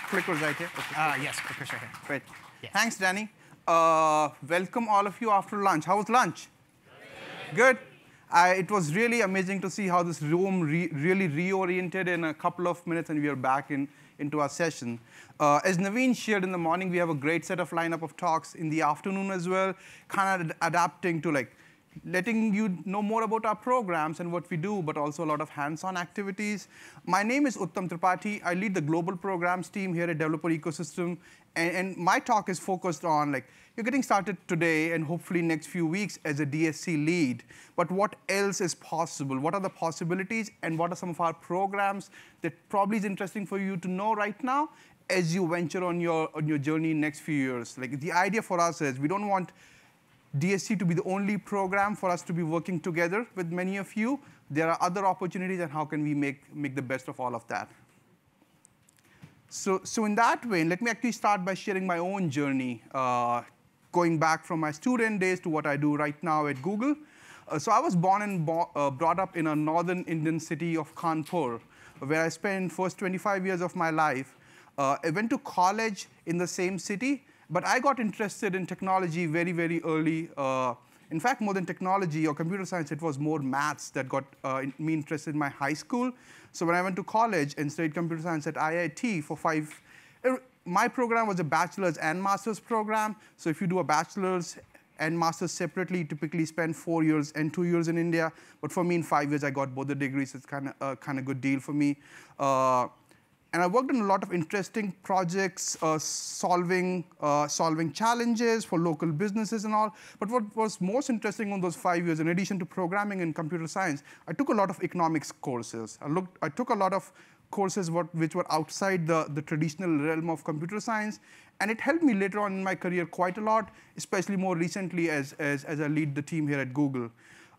Clicker's right here? Okay. Yes, clicker's right here. Great. Yes. Thanks, Danny. Welcome all of you after lunch. How was lunch? Good. It was really amazing to see how this room really reoriented in a couple of minutes, and we are back into our session. As Naveen shared in the morning, we have a great set of lineup of talks in the afternoon as well, kind of adapting to letting you know more about our programs and what we do, but also a lot of hands-on activities. My name is Uttam Tripathi. I lead the global programs team here at Developer Ecosystem. And my talk is focused on, you're getting started today and hopefully next few weeks as a DSC lead. But what else is possible? What are the possibilities? And what are some of our programs that probably is interesting for you to know right now as you venture on your journey in next few years? The idea for us is we don't want DSC to be the only program for us to be working together with many of you. There are other opportunities, and how can we make the best of all of that? So in that way, let me actually start by sharing my own journey, going back from my student days to what I do right now at Google. So I was born and brought up in a northern Indian city of Kanpur, where I spent first 25 years of my life. I went to college in the same city, but I got interested in technology very, very early. In fact, more than technology or computer science, it was more maths that got me interested in my high school. So when I went to college and studied computer science at IIT for my program was a bachelor's and master's program. So if you do a bachelor's and master's separately, you typically spend 4 years and 2 years in India. But for me, in 5 years, I got both the degrees. It's kind of good deal for me. And I worked on a lot of interesting projects, solving challenges for local businesses and all. But what was most interesting on those 5 years, in addition to programming and computer science, I took a lot of economics courses. I took a lot of courses which were outside the traditional realm of computer science. And it helped me later on in my career quite a lot, especially more recently as I lead the team here at Google.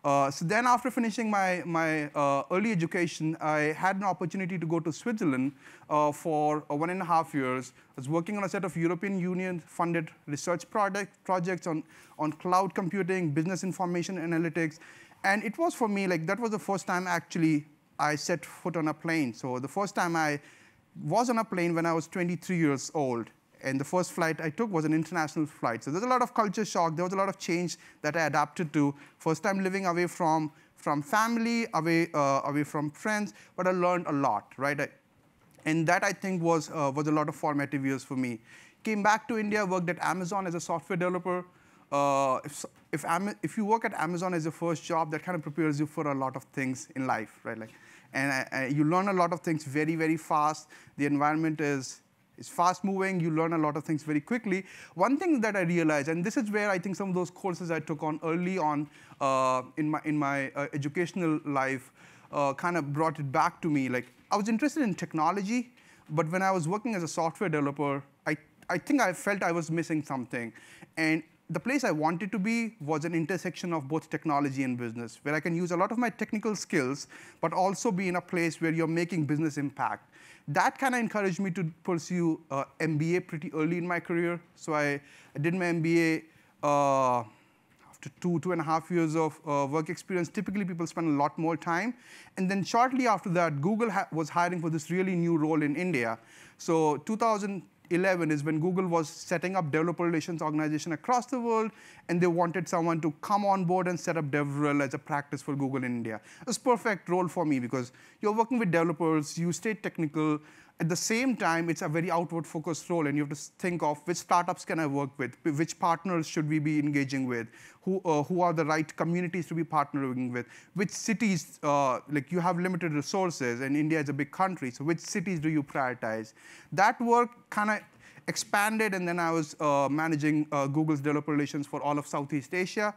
So then after finishing my early education, I had an opportunity to go to Switzerland for 1.5 years. I was working on a set of European Union-funded research projects on cloud computing, business information analytics. And it was, for me, that was the first time actually I set foot on a plane. So the first time I was on a plane when I was 23 years old. And the first flight I took was an international flight. So there's a lot of culture shock. There was a lot of change that I adapted to. First time living away from family, away from friends, but I learned a lot, right? And that, I think, was a lot of formative years for me. Came back to India, worked at Amazon as a software developer. If you work at Amazon as your first job, that kind of prepares you for a lot of things in life, right? And you learn a lot of things very, very fast. The environment is fast moving. You learn a lot of things very quickly. One thing that I realized, and this is where I think some of those courses I took on early on in my educational life kind of brought it back to me. I was interested in technology, but when I was working as a software developer, I think I felt I was missing something. And the place I wanted to be was an intersection of both technology and business, where I can use a lot of my technical skills, but also be in a place where you're making business impact. That kind of encouraged me to pursue MBA pretty early in my career. So I did my MBA after 2.5 years of work experience. Typically, people spend a lot more time. And then shortly after that, Google was hiring for this really new role in India. So 2011 is when Google was setting up developer relations organization across the world, and they wanted someone to come on board and set up DevRel as a practice for Google in India. It was a perfect role for me because you're working with developers, you stay technical. At the same time, it's a very outward-focused role, and you have to think of which startups can I work with, which partners should we be engaging with, who are the right communities to be partnering with, which cities, you have limited resources, and India is a big country, so which cities do you prioritize? That work kind of expanded, and then I was managing Google's developer relations for all of Southeast Asia.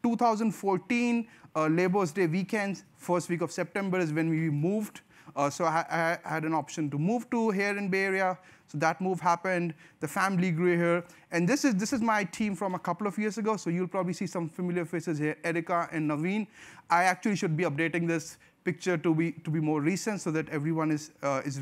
2014, Labor's Day weekends, first week of September is when we moved. So I had an option to move to here in Bay Area. So that move happened. The family grew here. And this is my team from a couple of years ago. So you'll probably see some familiar faces here, Erica and Naveen. I actually should be updating this picture to be more recent so that everyone is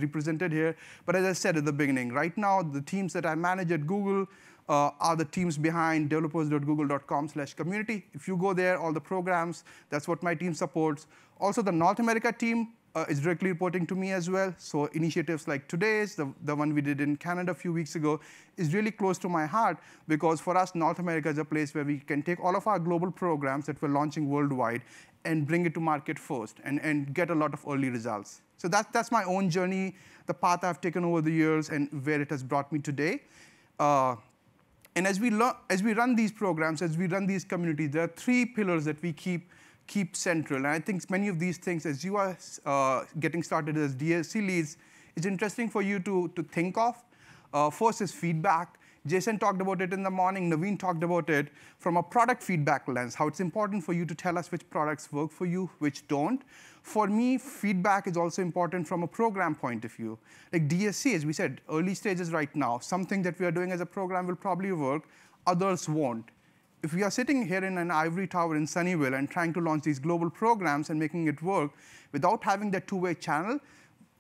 represented here. But as I said at the beginning, right now, the teams that I manage at Google are the teams behind developers.google.com/community. If you go there, all the programs, that's what my team supports. Also, the North America team, is directly reporting to me as well. So initiatives like today's, the one we did in Canada a few weeks ago, is really close to my heart, because for us, North America is a place where we can take all of our global programs that we're launching worldwide and bring it to market first and get a lot of early results. So that's my own journey, the path I've taken over the years, and where it has brought me today. And as we run these programs, as we run these communities, there are 3 pillars that we keep central. And I think many of these things, as you are getting started as DSC leads, it's interesting for you to think of. First is feedback. Jason talked about it in the morning. Naveen talked about it from a product feedback lens, how it's important for you to tell us which products work for you, which don't. For me, feedback is also important from a program point of view. Like DSC, as we said, early stages right now, something that we are doing as a program will probably work, others won't. If we are sitting here in an ivory tower in Sunnyvale and trying to launch these global programs and making it work without having that two-way channel,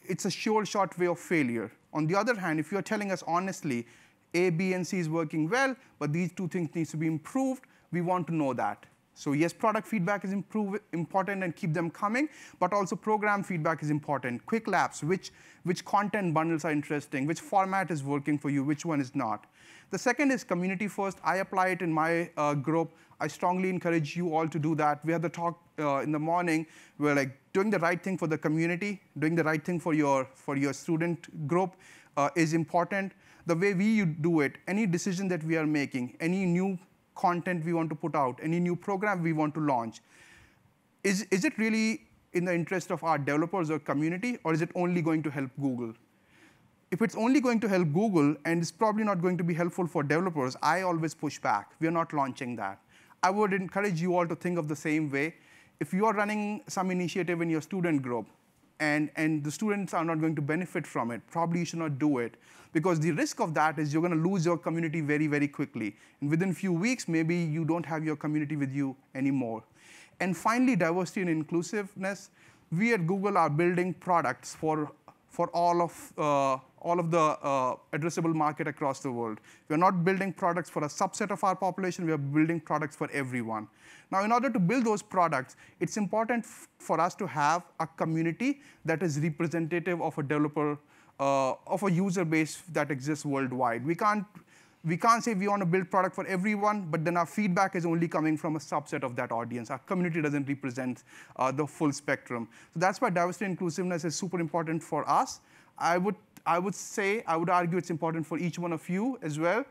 it's a sure shot way of failure. On the other hand, if you're telling us honestly, A, B, and C is working well, but these 2 things need to be improved, we want to know that. So yes, product feedback is important and keep them coming, but also program feedback is important. Quick laps, which content bundles are interesting, which format is working for you, which one is not. The second is community first. I apply it in my group. I strongly encourage you all to do that. We had the talk in the morning where like doing the right thing for the community, doing the right thing for your student group is important. The way we do it, any decision that we are making, any new content we want to put out, any new program we want to launch, is it really in the interest of our developers or community, or is it only going to help Google? If it's only going to help Google and it's probably not going to be helpful for developers, I always push back. We are not launching that. I would encourage you all to think of the same way. If you are running some initiative in your student group and the students are not going to benefit from it, probably you should not do it. Because the risk of that is you're going to lose your community very, very quickly. And within a few weeks, maybe you don't have your community with you anymore. And finally, diversity and inclusiveness. We at Google are building products for all of the addressable market across the world. We're not building products for a subset of our population. We are building products for everyone. Now, in order to build those products, it's important for us to have a community that is representative of a developer, of a user base that exists worldwide. We can't say we want to build product for everyone, but then our feedback is only coming from a subset of that audience. Our community doesn't represent the full spectrum. So that's why diversity and inclusiveness is super important for us. I would argue it's important for each one of you as well.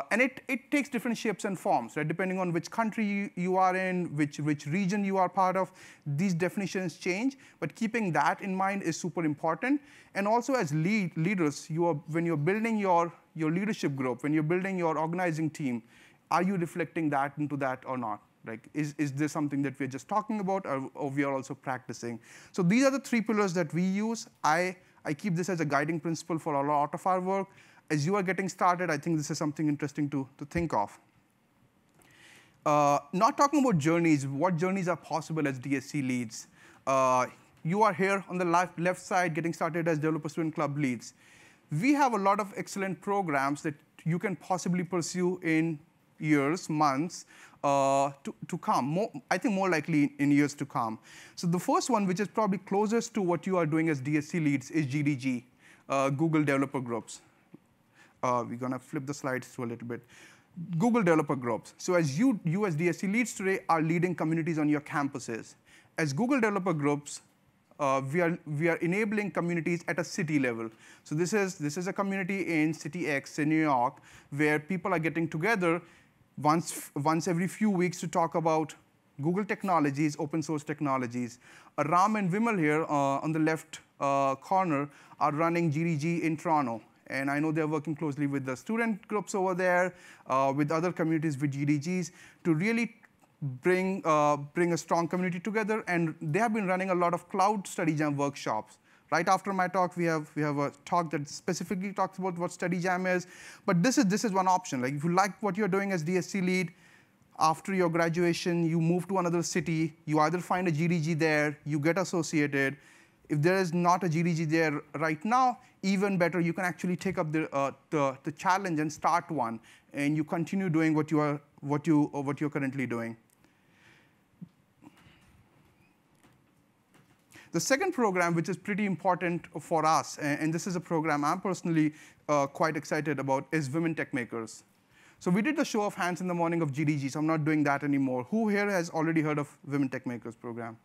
And it takes different shapes and forms, right? Depending on which country you are in, which region you are part of, these definitions change. But keeping that in mind is super important. And also as leaders, when you're building your leadership group, when you're building your organizing team, are you reflecting that into that or not? Like, is this something that we're just talking about, or we are also practicing? So these are the 3 pillars that we use. I keep this as a guiding principle for a lot of our work. As you are getting started, I think this is something interesting to think of. Not talking about journeys, what journeys are possible as DSC leads. You are here on the left side getting started as Developer Student Club leads. We have a lot of excellent programs that you can possibly pursue in years, months to come. I think more likely in years to come. So the first one, which is probably closest to what you are doing as DSC leads, is GDG, Google Developer Groups. We're going to flip the slides through a little bit. Google Developer Groups. So as you as DSC leads today are leading communities on your campuses. As Google Developer Groups, we are enabling communities at a city level. So this is a community in City X in New York where people are getting together once every few weeks to talk about Google technologies, open source technologies. Ram and Vimal here on the left corner are running GDG in Toronto. And I know they're working closely with the student groups over there, with other communities with GDGs, to really bring a strong community together. And they have been running a lot of Cloud Study Jam workshops. Right after my talk, we have a talk that specifically talks about what Study Jam is. But this is one option. Like, if you like what you're doing as DSC lead, after your graduation, you move to another city. You either find a GDG there, you get associated. If there is not a GDG there right now, even better, you can actually take up the challenge and start one, and you continue doing what you're currently doing. The second program, which is pretty important for us, and this is a program I'm personally quite excited about, is Women Tech Makers. So we did the show of hands in the morning of GDG, so I'm not doing that anymore. Who here has already heard of Women Tech Makers program?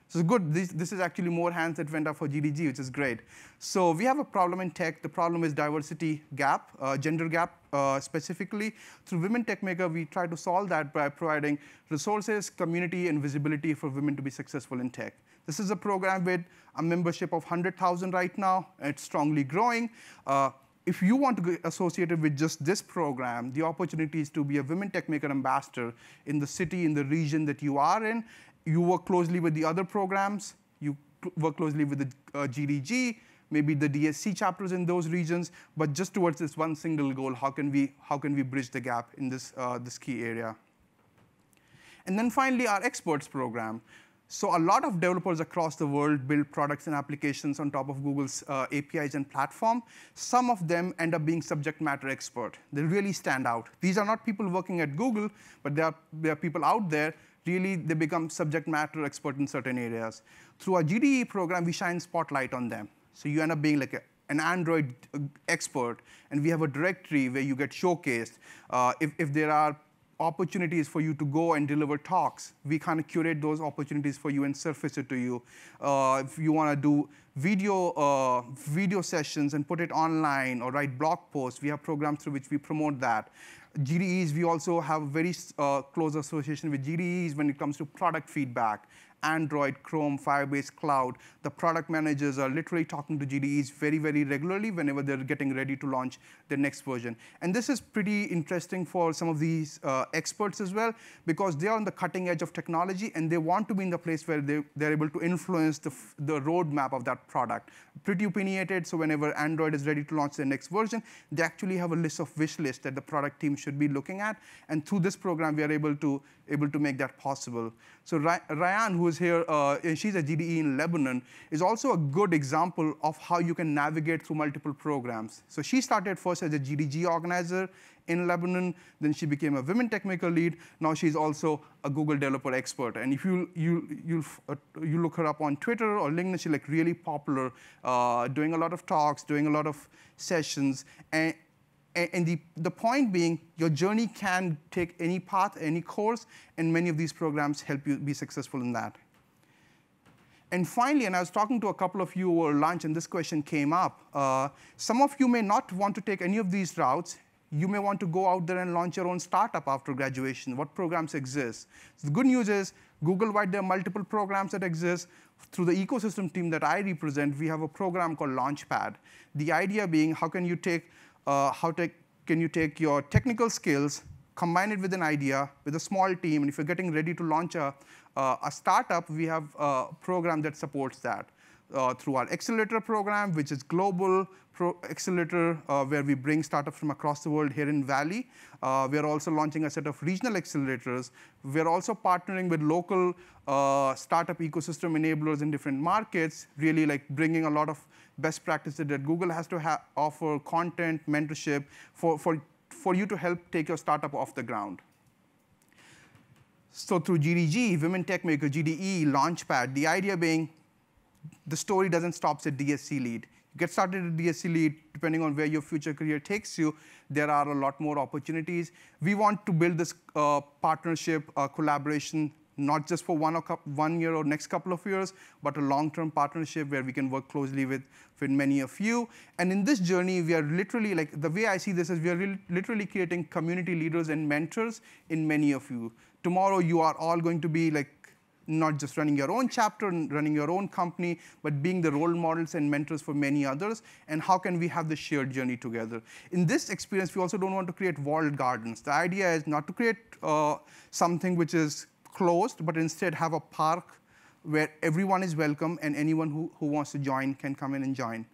So it's good. This is actually more hands that went up for GDG, which is great. So we have a problem in tech. The problem is diversity gap, gender gap specifically. Through Women Tech Maker, we try to solve that by providing resources, community, and visibility for women to be successful in tech. This is a program with a membership of 100,000 right now. It's strongly growing. If you want to get associated with just this program, the opportunity is to be a Women Tech Maker ambassador in the city, in the region that you are in. You work closely with the other programs. You work closely with the GDG, maybe the DSC chapters in those regions, but just towards this one single goal: how can we bridge the gap in this key area? And then finally, our experts program. So a lot of developers across the world build products and applications on top of Google's APIs and platform. Some of them end up being subject matter expert. They really stand out. These are not people working at Google, but there are people out there. Really, they become subject matter expert in certain areas. Through our GDE program, we shine spotlight on them. So you end up being like an Android expert, and we have a directory where you get showcased. If there are opportunities for you to go and deliver talks, we kind of curate those opportunities for you and surface it to you. If you want to do video sessions and put it online or write blog posts, we have programs through which we promote that. GDEs, we also have very close association with GDEs when it comes to product feedback. Android, Chrome, Firebase, Cloud. The product managers are literally talking to GDEs very, very regularly whenever they're getting ready to launch their next version. And this is pretty interesting for some of these experts as well, because they are on the cutting edge of technology, and they want to be in the place where they're able to influence the roadmap of that product. Pretty opinionated, so whenever Android is ready to launch their next version, they actually have a list of wish lists that the product team should be looking at. And through this program, we are able to make that possible. So Ryan, who is here, she's a GDE in Lebanon, is also a good example of how you can navigate through multiple programs. So she started first as a GDG organizer in Lebanon, then she became a Women Tech Maker lead. Now she's also a Google developer expert. And if you look her up on Twitter or LinkedIn, she's like really popular, doing a lot of talks, doing a lot of sessions. And the point being, your journey can take any path, any course, and many of these programs help you be successful in that. And finally, and I was talking to a couple of you over lunch, and this question came up. Some of you may not want to take any of these routes. You may want to go out there and launch your own startup after graduation. What programs exist? So the good news is, Google-wide, there are multiple programs that exist. Through the ecosystem team that I represent, we have a program called Launchpad. The idea being, how can you take your technical skills, combine it with an idea, with a small team, and if you're getting ready to launch a startup, we have a program that supports that. Through our accelerator program, which is global accelerator, where we bring startups from across the world here in Valley. We are also launching a set of regional accelerators. We are also partnering with local startup ecosystem enablers in different markets, really like bringing a lot of best practices that Google has to offer, content, mentorship, for you to help take your startup off the ground. So through GDG, Women Tech Maker, GDE, Launchpad, the idea being, the story doesn't stop at DSC lead. You get started at DSC lead, depending on where your future career takes you, there are a lot more opportunities. We want to build this partnership, collaboration, not just for 1 year or next couple of years, but a long-term partnership where we can work closely with many of you. And in this journey, we are literally, like, the way I see this is we are literally creating community leaders and mentors in many of you. Tomorrow, you are all going to be like, not just running your own chapter and running your own company, but being the role models and mentors for many others. And how can we have the shared journey together? In this experience, we also don't want to create walled gardens. The idea is not to create something which is closed, but instead have a park where everyone is welcome and anyone who wants to join can come in and join.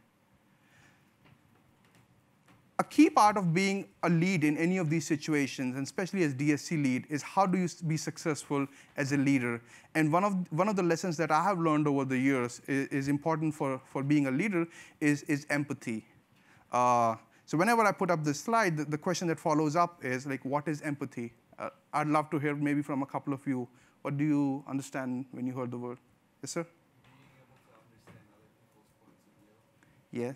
A key part of being a lead in any of these situations, and especially as DSC lead, is how do you be successful as a leader? And one of the lessons that I have learned over the years is important for being a leader is empathy. So whenever I put up this slide, the question that follows up is, like, what is empathy? I'd love to hear maybe from a couple of you. What do you understand when you heard the word? Yes, sir? Yes.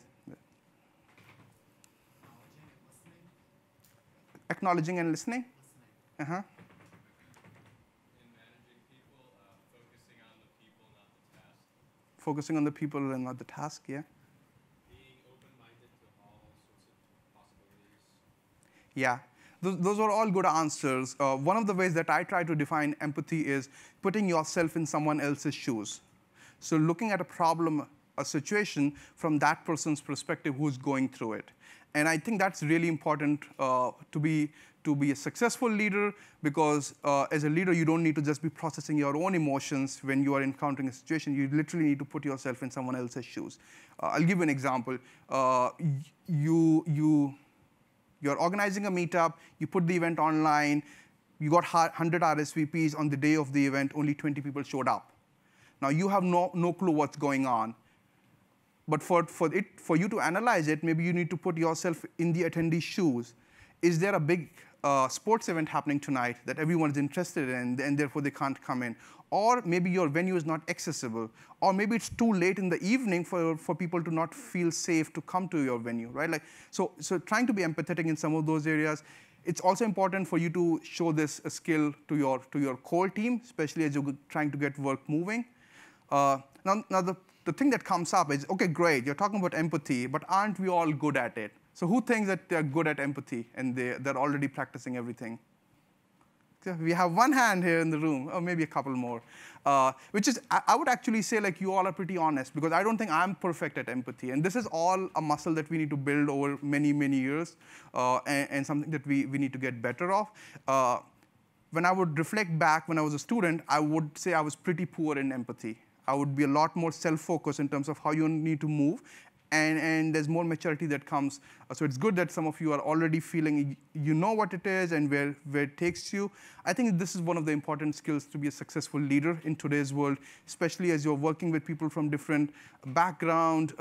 Acknowledging and listening. Uh-huh. In managing people, focusing on the people, not the task. Focusing on the people and not the task, yeah. Being open-minded to all sorts of possibilities. Yeah, those are all good answers. One of the ways that I try to define empathy is putting yourself in someone else's shoes. So looking at a problem, a situation from that person's perspective who's going through it. And I think that's really important to be a successful leader, because as a leader, you don't need to just be processing your own emotions when you are encountering a situation. You literally need to put yourself in someone else's shoes. I'll give you an example. You're organizing a meetup, you put the event online, you got 100 RSVPs. On the day of the event, only 20 people showed up. Now, you have no clue what's going on. But for you to analyze it, maybe you need to put yourself in the attendee's shoes. Is there a big sports event happening tonight that everyone is interested in, and therefore they can't come in? Or maybe your venue is not accessible. Or maybe it's too late in the evening for people to not feel safe to come to your venue, right? So trying to be empathetic in some of those areas. It's also important for you to show this skill to your core team, especially as you're trying to get work moving. Now the thing that comes up is, okay, great, you're talking about empathy, but aren't we all good at it? So who thinks that they're good at empathy and they're already practicing everything? We have one hand here in the room, or maybe a couple more, which is, I would actually say, like, you all are pretty honest, because I don't think I'm perfect at empathy. And this is all a muscle that we need to build over many, many years, and something that we need to get better of. When I would reflect back when I was a student, I would say I was pretty poor in empathy. I would be a lot more self-focused in terms of how you need to move. And there's more maturity that comes. So it's good that some of you are already feeling you know what it is and where it takes you. I think this is one of the important skills to be a successful leader in today's world, especially as you're working with people from different background,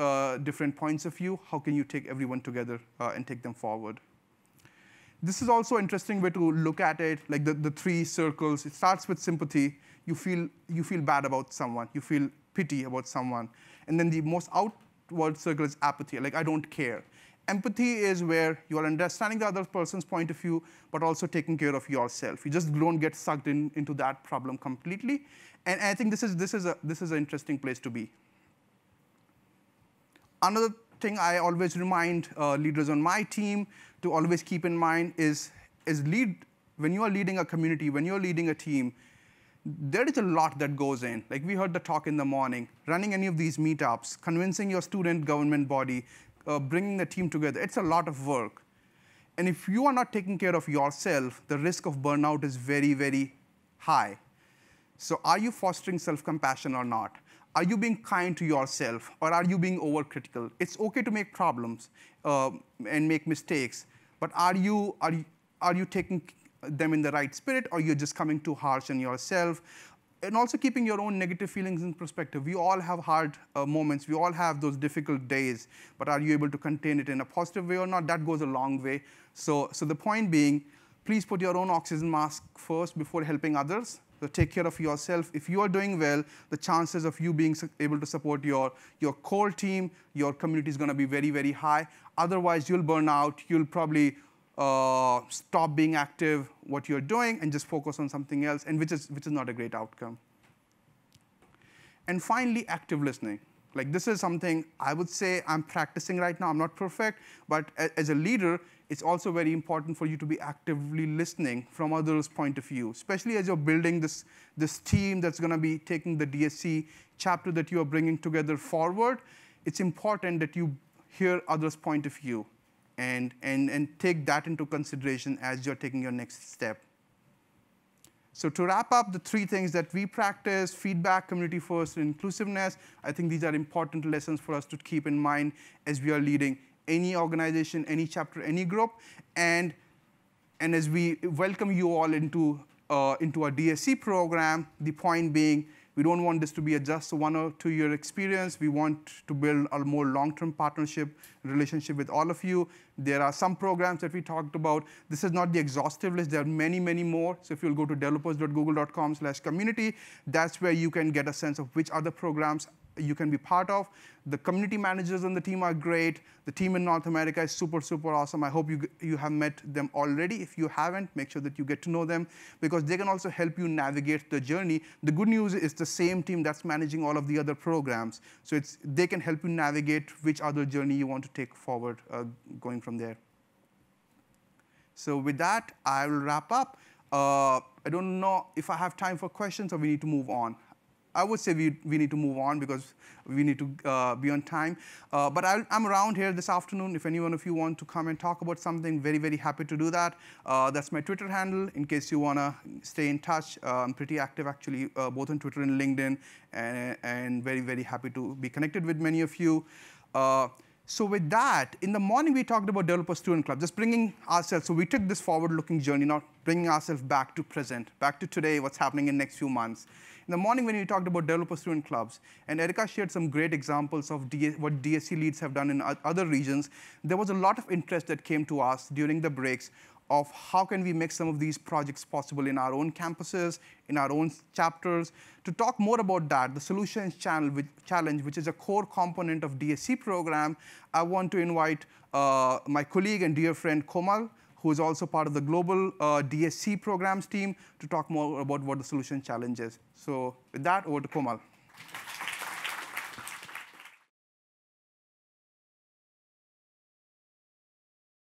different points of view. How can you take everyone together and take them forward? This is also an interesting way to look at it, like the three circles. It starts with sympathy. You feel bad about someone. You feel pity about someone. And then the most outward circle is apathy, like I don't care. Empathy is where you are understanding the other person's point of view, but also taking care of yourself. You just don't get sucked into that problem completely. And I think this is an interesting place to be. Another thing I always remind leaders on my team to always keep in mind is when you are leading a community, when you're leading a team, there is a lot that goes in. Like we heard the talk in the morning, running any of these meetups, convincing your student government body, bringing the team together. It's a lot of work. And if you are not taking care of yourself, the risk of burnout is very, very high. So are you fostering self-compassion or not? Are you being kind to yourself, or are you being overcritical? It's okay to make problems and make mistakes, but are you taking them in the right spirit, or you're just coming too harsh on yourself? And also keeping your own negative feelings in perspective. We all have hard moments. We all have those difficult days, but are you able to contain it in a positive way or not? That goes a long way. So the point being, please put your own oxygen mask first before helping others. So take care of yourself. If you are doing well, the chances of you being able to support your core team, your community is going to be very, very high. Otherwise, you'll burn out. You'll probably stop being active, what you're doing, and just focus on something else, and which is not a great outcome. And finally, active listening. Like this is something I would say I'm practicing right now. I'm not perfect, but as a leader, it's also very important for you to be actively listening from others' point of view, especially as you're building this team that's going to be taking the DSC chapter that you are bringing together forward. It's important that you hear others' point of view and take that into consideration as you're taking your next step. So to wrap up, the three things that we practice: feedback, community first, and inclusiveness. I think these are important lessons for us to keep in mind as we are leading any organization, any chapter, any group. And as we welcome you all into our DSC program, the point being, we don't want this to be just a 1 or 2 year experience. We want to build a more long-term partnership, relationship with all of you. There are some programs that we talked about. This is not the exhaustive list. There are many, many more. So if you'll go to developers.google.com/community, that's where you can get a sense of which other programs you can be part of. The community managers on the team are great. The team in North America is super, super awesome. I hope you have met them already. If you haven't, make sure that you get to know them, because they can also help you navigate the journey. The good news is the same team that's managing all of the other programs. So they can help you navigate which other journey you want to take forward going from there. So with that, I will wrap up. I don't know if I have time for questions or we need to move on. I would say we need to move on because we need to be on time. But I'm around here this afternoon. If any one of you want to come and talk about something, very, very happy to do that. That's my Twitter handle in case you want to stay in touch. I'm pretty active, actually, both on Twitter and LinkedIn, and very, very happy to be connected with many of you. So with that, in the morning, we talked about Developer Student Club, just bringing ourselves. So we took this forward-looking journey, not bringing ourselves back to present, back to today, what's happening in the next few months. In the morning, when we talked about Developer Student Clubs, and Erica shared some great examples of what DSC leads have done in other regions, there was a lot of interest that came to us during the breaks of how can we make some of these projects possible in our own campuses, in our own chapters. To talk more about that, the Solutions Challenge, which is a core component of DSC program, I want to invite my colleague and dear friend Komal, who is also part of the global DSC programs team, to talk more about what the Solutions Challenge is. So with that, over to Komal.